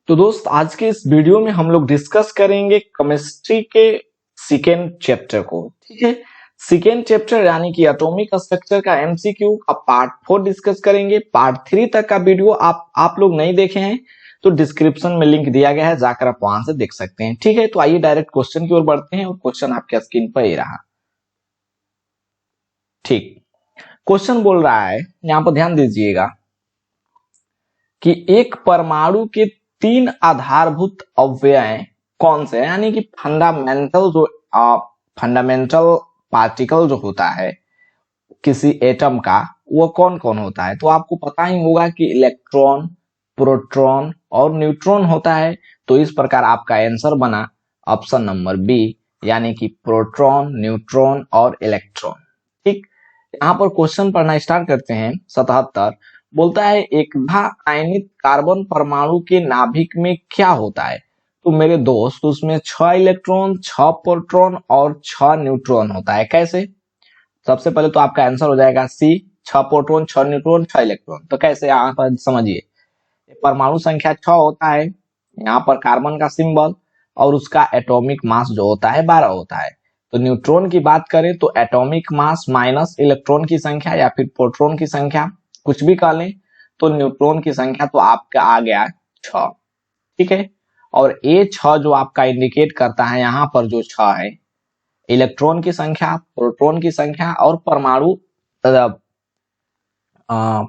तो दोस्त आज के इस वीडियो में हम लोग डिस्कस करेंगे केमिस्ट्री के सेकेंड चैप्टर को। ठीक है, सेकेंड चैप्टर यानी कि एटॉमिक स्ट्रक्चर का एमसीक्यू का पार्ट 4 डिस्कस करेंगे। पार्ट 3 तक का वीडियो आप लोग नहीं देखे हैं तो डिस्क्रिप्शन में लिंक दिया गया है, जाकर आप वहां से देख सकते हैं। ठीक है, तो आइए डायरेक्ट क्वेश्चन की ओर बढ़ते हैं और क्वेश्चन आपके स्क्रीन पर ही रहा। ठीक, क्वेश्चन बोल रहा है, यहां पर ध्यान दीजिएगा कि एक परमाणु के 3 आधारभूत अवयव कौन से हैं, यानी कि फंडामेंटल पार्टिकल जो होता है किसी एटम का, वो कौन कौन होता है। तो आपको पता ही होगा कि इलेक्ट्रॉन, प्रोटॉन और न्यूट्रॉन होता है। तो इस प्रकार आपका आंसर बना ऑप्शन नंबर बी, यानी कि प्रोटॉन, न्यूट्रॉन और इलेक्ट्रॉन। ठीक, यहाँ पर क्वेश्चन पढ़ना स्टार्ट करते हैं। 77 बोलता है एकधा आयनित कार्बन परमाणु के नाभिक में क्या होता है। तो मेरे दोस्त उसमें 6 इलेक्ट्रॉन, 6 प्रोटॉन और 6 न्यूट्रॉन होता है। कैसे? सबसे पहले तो आपका आंसर हो जाएगा सी, 6 प्रोटॉन, 6 न्यूट्रॉन, 6 इलेक्ट्रॉन। तो कैसे, यहाँ पर समझिए, परमाणु संख्या 6 होता है, यहाँ पर कार्बन का सिंबल और उसका एटॉमिक मास जो होता है 12 होता है। तो न्यूट्रॉन की बात करें तो एटॉमिक मास माइनस इलेक्ट्रॉन की संख्या या फिर प्रोटॉन की संख्या, कुछ भी कह लें, तो न्यूट्रॉन की संख्या तो आपका आ गया 6। ठीक है, और ये 6 जो आपका इंडिकेट करता है, यहाँ पर जो 6 है, इलेक्ट्रॉन की संख्या, प्रोटॉन की संख्या और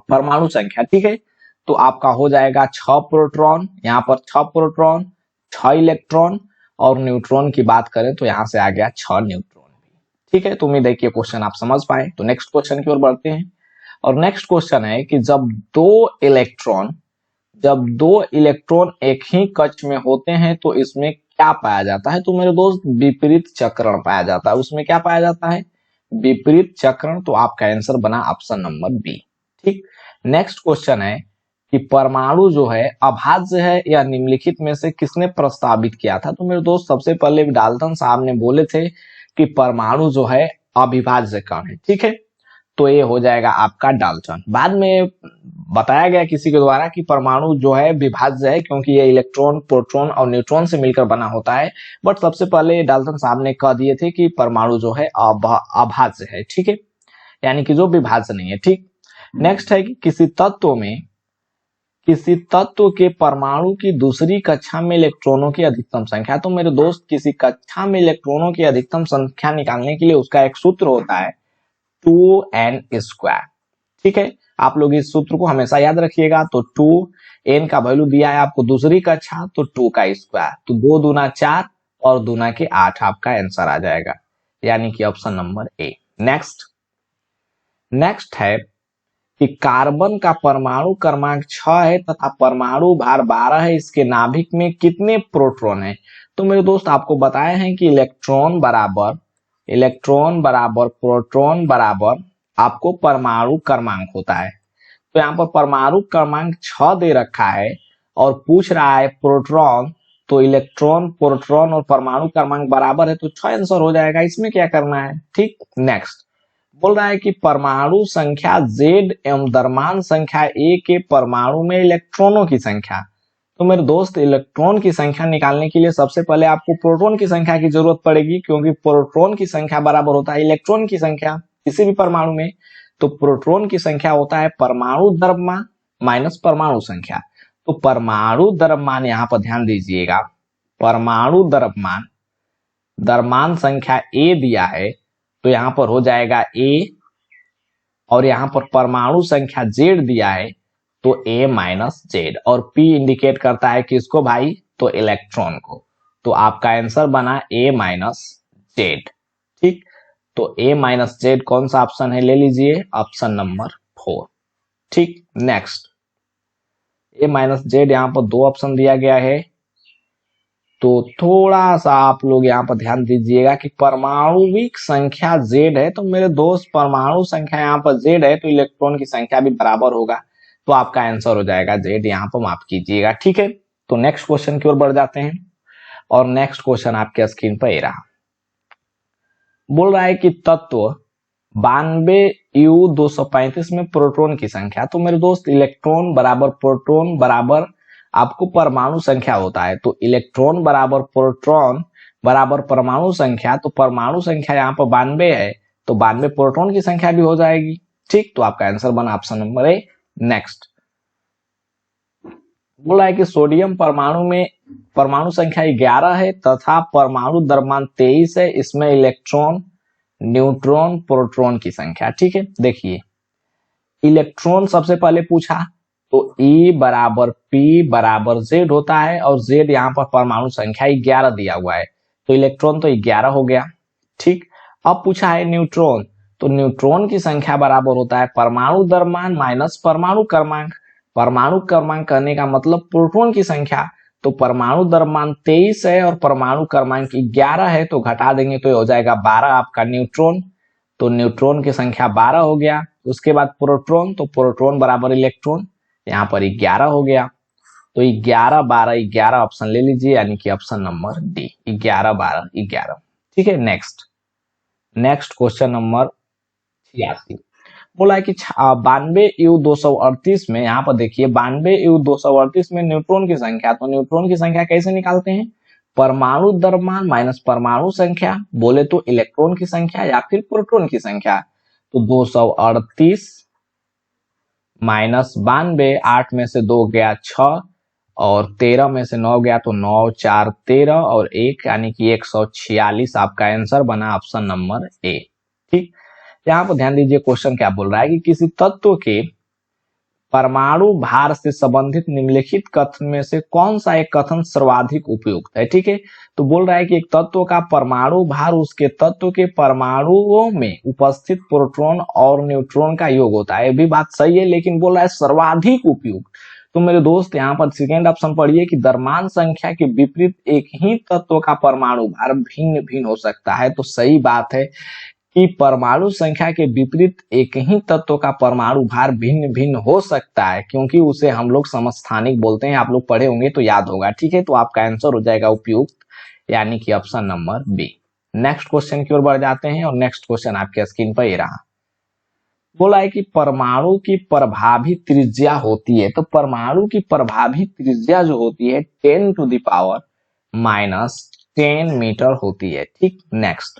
परमाणु संख्या। ठीक है, तो आपका हो जाएगा 6 प्रोटॉन, यहाँ पर 6 प्रोटॉन, 6 इलेक्ट्रॉन और न्यूट्रॉन की बात करें तो यहाँ से आ गया 6 न्यूट्रॉन भी। ठीक है, तो उम्मीद है कि क्वेश्चन आप समझ पाए। तो नेक्स्ट क्वेश्चन की ओर बढ़ते हैं और नेक्स्ट क्वेश्चन है कि जब दो इलेक्ट्रॉन एक ही कक्ष में होते हैं तो इसमें क्या पाया जाता है। तो मेरे दोस्त विपरीत चक्रण पाया जाता है। उसमें क्या पाया जाता है? विपरीत चक्रण। तो आपका आंसर बना ऑप्शन नंबर बी। ठीक, नेक्स्ट क्वेश्चन है कि परमाणु जो है अभाज्य है या निम्नलिखित में से किसने प्रस्तावित किया था। तो मेरे दोस्त सबसे पहले डाल्टन साहब ने बोले थे कि परमाणु जो है अविभाज्य कण है। ठीक है, तो ये हो जाएगा आपका डाल्टन। बाद में बताया गया किसी के द्वारा कि परमाणु जो है विभाज्य है क्योंकि ये इलेक्ट्रॉन, प्रोटॉन और न्यूट्रॉन से मिलकर बना होता है। बट सबसे पहले डाल्टन साहब ने कह दिए थे कि परमाणु जो है अभाज्य है। ठीक है, यानी कि जो विभाज्य नहीं है। ठीक, नेक्स्ट है कि किसी तत्व के परमाणु की दूसरी कक्षा में इलेक्ट्रॉनों की अधिकतम संख्या। तो मेरे दोस्त किसी कक्षा में इलेक्ट्रॉनों की अधिकतम संख्या निकालने के लिए उसका एक सूत्र होता है 2n²। ठीक है, आप लोग इस सूत्र को हमेशा याद रखिएगा। तो 2n का वैल्यू दिया है आपको दूसरी कक्षा, तो 2 का स्क्वायर, तो 2 दूना 4 और दूना के 8 आपका आंसर आ जाएगा, यानी कि ऑप्शन नंबर ए। नेक्स्ट है कि कार्बन का परमाणु क्रमांक 6 है तथा परमाणु भार 12 है, इसके नाभिक में कितने प्रोटॉन है। तो मेरे दोस्त आपको बताए हैं कि इलेक्ट्रॉन बराबर प्रोटॉन बराबर आपको परमाणु क्रमांक होता है। तो यहाँ पर परमाणु क्रमांक 6 दे रखा है और पूछ रहा है प्रोटॉन, तो इलेक्ट्रॉन, प्रोटॉन और परमाणु क्रमांक बराबर है तो 6 आंसर हो जाएगा। इसमें क्या करना है। ठीक, नेक्स्ट बोल रहा है कि परमाणु संख्या Z एवं द्रव्यमान संख्या A के परमाणु में इलेक्ट्रॉनों की संख्या। तो मेरे दोस्त इलेक्ट्रॉन की संख्या निकालने के लिए सबसे पहले आपको प्रोटॉन की संख्या की जरूरत पड़ेगी, क्योंकि प्रोटॉन की संख्या बराबर होता है इलेक्ट्रॉन की संख्या किसी भी परमाणु में। तो प्रोटॉन की संख्या होता है परमाणु द्रव्यमान माइनस परमाणु संख्या। तो परमाणु द्रव्यमान, यहाँ पर ध्यान दीजिएगा, परमाणु द्रव्यमान संख्या A दिया है तो यहाँ पर हो जाएगा A, और यहाँ पर परमाणु संख्या Z दिया है तो A माइनस Z, और P इंडिकेट करता है किसको भाई, तो इलेक्ट्रॉन को। तो आपका आंसर बना A माइनस Z। ठीक, तो A माइनस Z कौन सा ऑप्शन है, ले लीजिए ऑप्शन नंबर 4। ठीक, नेक्स्ट A माइनस Z, यहाँ पर 2 ऑप्शन दिया गया है, तो थोड़ा सा आप लोग यहाँ पर ध्यान दीजिएगा कि परमाणुविक संख्या Z है। तो मेरे दोस्त परमाणु संख्या यहाँ पर Z है तो इलेक्ट्रॉन की संख्या भी बराबर होगा, तो आपका आंसर हो जाएगा Z। यहाँ पर माफ कीजिएगा। ठीक है, तो नेक्स्ट क्वेश्चन की ओर बढ़ जाते हैं और नेक्स्ट क्वेश्चन आपके स्क्रीन पर रहा। बोल रहा है कि तत्व 92U235 में प्रोटॉन की संख्या। तो मेरे दोस्त इलेक्ट्रॉन बराबर प्रोटॉन बराबर आपको परमाणु संख्या होता है, तो इलेक्ट्रॉन बराबर प्रोटॉन बराबर परमाणु संख्या, तो परमाणु संख्या यहाँ पर 92 है, तो 92 प्रोटॉन की संख्या भी हो जाएगी। ठीक, तो आपका आंसर बना ऑप्शन नंबर ए। नेक्स्ट बोला है कि सोडियम परमाणु में परमाणु संख्या 11 है तथा परमाणु द्रव्यमान 23 है, इसमें इलेक्ट्रॉन, न्यूट्रॉन, प्रोटॉन की संख्या। ठीक है, देखिए इलेक्ट्रॉन सबसे पहले पूछा, तो E बराबर P बराबर Z होता है, और Z यहाँ पर परमाणु संख्या 11 दिया हुआ है, तो इलेक्ट्रॉन तो 11 हो गया। ठीक, अब पूछा है न्यूट्रॉन, तो न्यूट्रॉन की संख्या बराबर होता है परमाणु द्रव्यमान माइनस परमाणु क्रमांक। परमाणु क्रमांक कहने का मतलब प्रोटॉन की संख्या, तो परमाणु द्रव्यमान 23 है और परमाणु क्रमांक 11 है, तो घटा देंगे तो ये हो जाएगा 12 आपका न्यूट्रॉन, तो न्यूट्रॉन की संख्या 12 हो गया। उसके बाद प्रोटॉन, तो प्रोटॉन बराबर इलेक्ट्रॉन, यहाँ पर 11 हो गया, तो 11 12 11 ऑप्शन ले लीजिए, यानी कि ऑप्शन नंबर डी 11 12 11। ठीक है, नेक्स्ट क्वेश्चन नंबर 86 बोला है कि 92U238 में, यहाँ पर देखिए 92U238 में न्यूट्रॉन की संख्या, तो न्यूट्रॉन की संख्या कैसे निकालते हैं, परमाणु द्रव्यमान माइनस परमाणु संख्या, बोले तो इलेक्ट्रॉन की संख्या या फिर प्रोटॉन की संख्या, तो 238 माइनस 92, 8 में से 2 गया 6 और 13 में से 9 गया तो 9 4 13 और 1 यानी कि 146 आपका आंसर बना ऑप्शन नंबर ए। ठीक, यहाँ पर ध्यान दीजिए क्वेश्चन क्या बोल रहा है कि किसी तत्व के परमाणु भार से संबंधित निम्नलिखित कथन में से कौन सा एक कथन सर्वाधिक उपयुक्त है। ठीक है, तो बोल रहा है कि एक तत्व का परमाणु भार उसके तत्व के परमाणुओं में उपस्थित प्रोटॉन और न्यूट्रॉन का योग होता है। ये भी बात सही है, लेकिन बोल रहा है सर्वाधिक उपयुक्त। तो मेरे दोस्त यहाँ पर सेकेंड ऑप्शन पढ़िए कि द्रव्यमान संख्या के विपरीत एक ही तत्व का परमाणु भार भिन्न भिन्न हो सकता है। तो सही बात है कि परमाणु संख्या के विपरीत एक ही तत्व का परमाणु भार भिन्न भिन्न हो सकता है, क्योंकि उसे हम लोग समस्थानिक बोलते हैं। आप लोग पढ़े होंगे तो याद होगा। ठीक है, तो आपका आंसर हो जाएगा उपयुक्त, यानी कि option number B. Next question की ओर बढ़ जाते हैं, और नेक्स्ट क्वेश्चन आपके स्क्रीन पर ये रहा। बोला है कि परमाणु की प्रभावी त्रिज्या होती है, तो परमाणु की प्रभावी त्रिज्या जो होती है 10⁻⁻10 मीटर होती है। ठीक, नेक्स्ट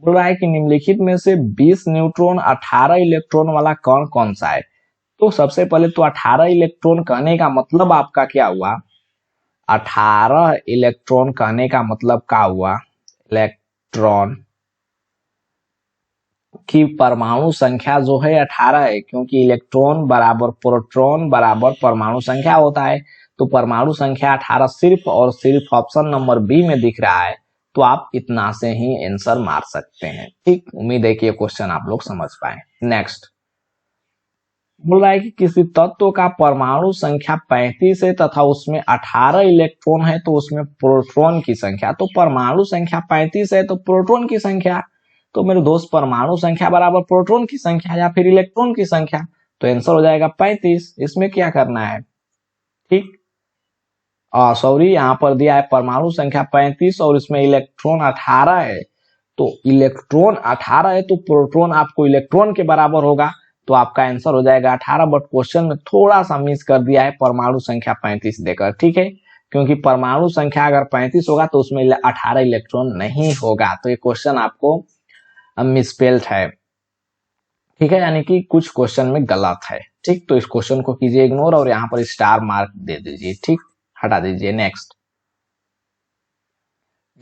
बोल रहा है कि निम्नलिखित में से 20 न्यूट्रॉन 18 इलेक्ट्रॉन वाला कौन कौन सा है। तो सबसे पहले तो 18 इलेक्ट्रॉन कहने का मतलब आपका क्या हुआ, 18 इलेक्ट्रॉन कहने का मतलब क्या हुआ, इलेक्ट्रॉन की परमाणु संख्या जो है 18 है, क्योंकि इलेक्ट्रॉन बराबर प्रोटॉन बराबर परमाणु संख्या होता है। तो परमाणु संख्या 18 सिर्फ और सिर्फ ऑप्शन नंबर बी में दिख रहा है, तो आप इतना से ही आंसर मार सकते हैं। ठीक, उम्मीद है कि ये क्वेश्चन आप लोग समझ पाए। नेक्स्ट बोल रहा है कि किसी तत्व का परमाणु संख्या 35 है तथा उसमें 18 इलेक्ट्रॉन है, तो उसमें प्रोटॉन की संख्या, तो परमाणु संख्या 35 है तो प्रोटॉन की संख्या, तो मेरे दोस्त परमाणु संख्या बराबर प्रोटॉन की संख्या या फिर इलेक्ट्रॉन की संख्या, तो आंसर हो जाएगा 35। इसमें क्या करना है, ठीक, सॉरी यहाँ पर दिया है परमाणु संख्या 35 और इसमें इलेक्ट्रॉन 18 है, तो इलेक्ट्रॉन 18 है तो प्रोटॉन आपको इलेक्ट्रॉन के बराबर होगा, तो आपका आंसर हो जाएगा 18। बट क्वेश्चन में थोड़ा सा मिस कर दिया है परमाणु संख्या 35 देकर। ठीक है, क्योंकि परमाणु संख्या अगर 35 होगा तो उसमें 18 इलेक्ट्रॉन नहीं होगा, तो ये क्वेश्चन आपको मिसस्पेल्ड है। ठीक है, यानी कि कुछ क्वेश्चन में गलत है। ठीक, तो इस क्वेश्चन को कीजिए इग्नोर और यहाँ पर स्टार मार्क दे दीजिए। ठीक, हटा दीजिए। नेक्स्ट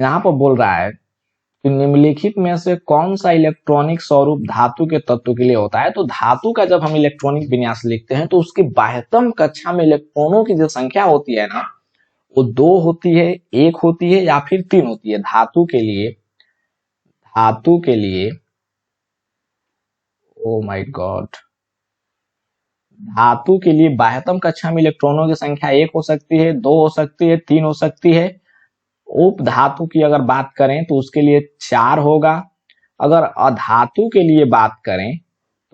यहाँ पर बोल रहा है कि निम्नलिखित में से कौन सा इलेक्ट्रॉनिक स्वरूप धातु के तत्व के लिए होता है। तो धातु का जब हम इलेक्ट्रॉनिक विन्यास लिखते हैं तो उसकी बाह्यतम कक्षा में इलेक्ट्रॉनों की जो संख्या होती है ना, वो 2 होती है, 1 होती है या फिर 3 होती है। धातु के लिए ओ माय गॉड, धातु के लिए बाह्यतम कक्षा में इलेक्ट्रॉनों की संख्या 1 हो सकती है, 2 हो सकती है, 3 हो सकती है। उप धातु की अगर बात करें तो उसके लिए 4 होगा। अगर अधातु के लिए बात करें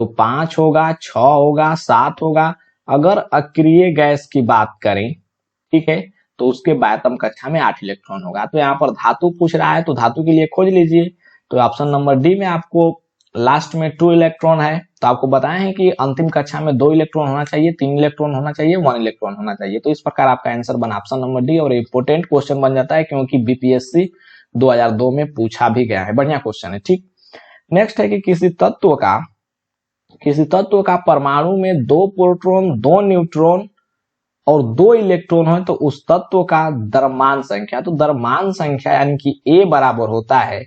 तो 5 होगा, 6 होगा, 7 होगा। अगर अक्रिय गैस की बात करें, ठीक है, तो उसके बाह्यतम कक्षा में 8 इलेक्ट्रॉन होगा। तो यहाँ पर धातु पूछ रहा है तो धातु के लिए खोज लीजिए, तो ऑप्शन नंबर डी में आपको लास्ट में 2 इलेक्ट्रॉन है, तो आपको बताया है कि अंतिम कक्षा में 2 इलेक्ट्रॉन होना चाहिए, 3 इलेक्ट्रॉन होना चाहिए, 1 इलेक्ट्रॉन होना चाहिए। तो इस प्रकार आपका आंसर बना ऑप्शन नंबर डी, और इंपोर्टेंट क्वेश्चन बन जाता है क्योंकि बीपीएससी 2002 में पूछा भी गया है। बढ़िया क्वेश्चन है। ठीक, नेक्स्ट है कि किसी तत्व का परमाणु में 2 प्रोटॉन, 2 न्यूट्रॉन और 2 इलेक्ट्रॉन हो तो उस तत्व का द्रव्यमान संख्या, तो द्रव्यमान संख्या यानी कि ए बराबर होता है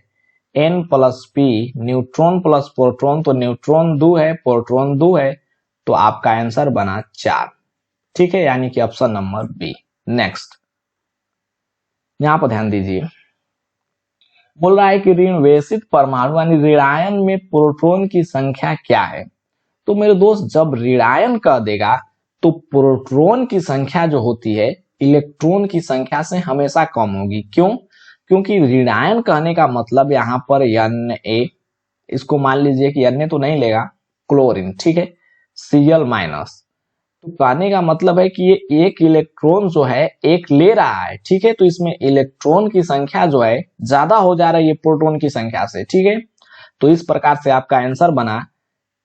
n plus P, neutron plus proton, तो न्यूट्रॉन 2 है, प्रोटॉन 2 है, तो आपका आंसर बना 4। ठीक है, यानी कि ऑप्शन नंबर बी। नेक्स्ट, यहां पर ध्यान दीजिए, बोल रहा है कि ऋणवेशित परमाणु यानी ऋणायन में प्रोटॉन की संख्या क्या है। तो मेरे दोस्त, जब ऋणायन कह देगा तो प्रोटॉन की संख्या जो होती है इलेक्ट्रॉन की संख्या से हमेशा कम होगी। क्यों? क्योंकि ऋणायन कहने का मतलब यहाँ पर Na, इसको मान लीजिए कि Na तो नहीं लेगा, क्लोरीन, ठीक है, Cl माइनस, तो कहने का मतलब है कि ये एक इलेक्ट्रॉन जो है एक ले रहा है, ठीक है, तो इसमें इलेक्ट्रॉन की संख्या जो है ज्यादा हो जा रही है प्रोटॉन की संख्या से। ठीक है, तो इस प्रकार से आपका आंसर बना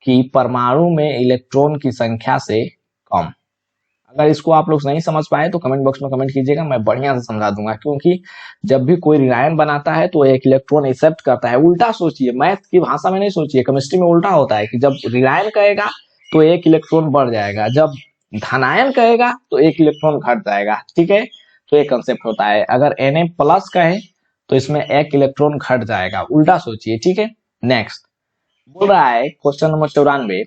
कि परमाणु में इलेक्ट्रॉन की संख्या से कम। अगर इसको आप लोग नहीं समझ पाए तो कमेंट बॉक्स में कमेंट कीजिएगा, मैं बढ़िया से समझा दूंगा। क्योंकि जब भी कोई ऋणायन बनाता है तो एक इलेक्ट्रॉन एक्सेप्ट करता है। उल्टा सोचिए, मैथ की भाषा में नहीं सोचिए, केमिस्ट्री में उल्टा होता है कि जब ऋणायन कहेगा तो एक इलेक्ट्रॉन बढ़ जाएगा, जब धनायन कहेगा तो एक इलेक्ट्रॉन घट जाएगा। ठीक है, तो एक कंसेप्ट होता है। अगर Na प्लस कहे तो इसमें एक इलेक्ट्रॉन घट जाएगा, उल्टा सोचिए। ठीक है, नेक्स्ट बोल रहा है क्वेश्चन नंबर 94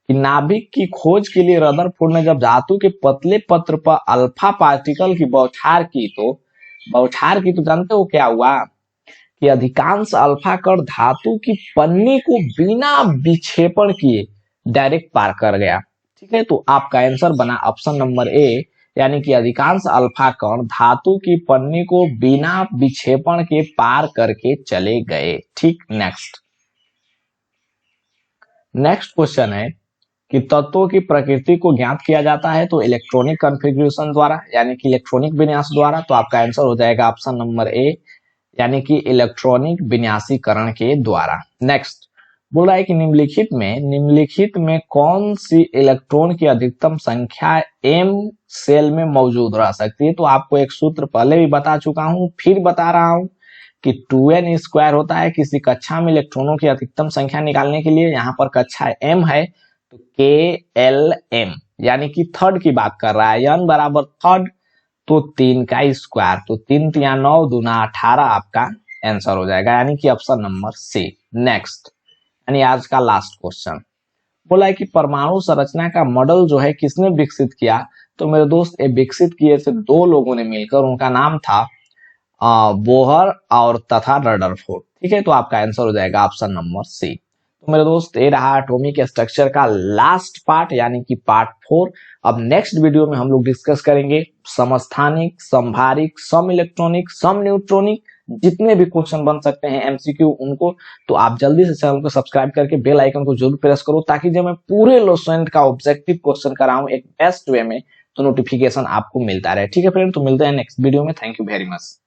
कि नाभिक की खोज के लिए रदरफोर्ड ने जब धातु के पतले पत्र पर अल्फा पार्टिकल की बौछार की तो जानते हो क्या हुआ कि अधिकांश अल्फा कण धातु की पन्नी को बिना विक्षेपण किए डायरेक्ट पार कर गया। ठीक है, तो आपका आंसर बना ऑप्शन नंबर ए, यानी कि अधिकांश अल्फा कण धातु की पन्नी को बिना विक्षेपण के पार करके चले गए। ठीक, नेक्स्ट क्वेश्चन है कि तत्वों की प्रकृति को ज्ञात किया जाता है तो इलेक्ट्रॉनिक कॉन्फ़िगरेशन द्वारा, यानी कि इलेक्ट्रॉनिक विन्यास द्वारा। तो आपका आंसर हो जाएगा ऑप्शन नंबर ए, यानी कि इलेक्ट्रॉनिक विन्यासीकरण के द्वारा। नेक्स्ट बोल रहा है कि निम्नलिखित में कौन सी इलेक्ट्रॉन की अधिकतम संख्या m सेल में मौजूद रह सकती है। तो आपको एक सूत्र पहले भी बता चुका हूं, फिर बता रहा हूं कि 2n² होता है किसी कक्षा में इलेक्ट्रॉनों की अधिकतम संख्या निकालने के लिए। यहाँ पर कक्षा m है तो KLM, यानी कि थर्ड की बात कर रहा है, n बराबर थर्ड, तो 3 का स्क्वायर, तो 3 या 9 दूना 18 आपका आंसर हो जाएगा, यानी कि ऑप्शन नंबर सी। नेक्स्ट, यानी आज का लास्ट क्वेश्चन बोला है कि परमाणु संरचना का मॉडल जो है किसने विकसित किया। तो मेरे दोस्त, ये विकसित किए थे 2 लोगों ने मिलकर, उनका नाम था बोहर और तथा रदरफोर्ड। ठीक है, तो आपका आंसर हो जाएगा ऑप्शन नंबर सी। तो मेरे दोस्त, ये रहा एटॉमिक स्ट्रक्चर का लास्ट पार्ट, यानी कि पार्ट 4। अब नेक्स्ट वीडियो में हम लोग डिस्कस करेंगे समस्थानिक, संभारिक, सम इलेक्ट्रॉनिक, सम न्यूट्रॉनिक, जितने भी क्वेश्चन बन सकते हैं एमसीक्यू उनको। तो आप जल्दी से चैनल को सब्सक्राइब करके बेल आइकन को जरूर प्रेस करो, ताकि जब मैं पूरे लोसेंट का ऑब्जेक्टिव क्वेश्चन कराऊं एक बेस्ट वे में तो नोटिफिकेशन आपको मिलता रहे। ठीक है फ्रेंड, तो मिलते हैं नेक्स्ट वीडियो में। Thank you very much.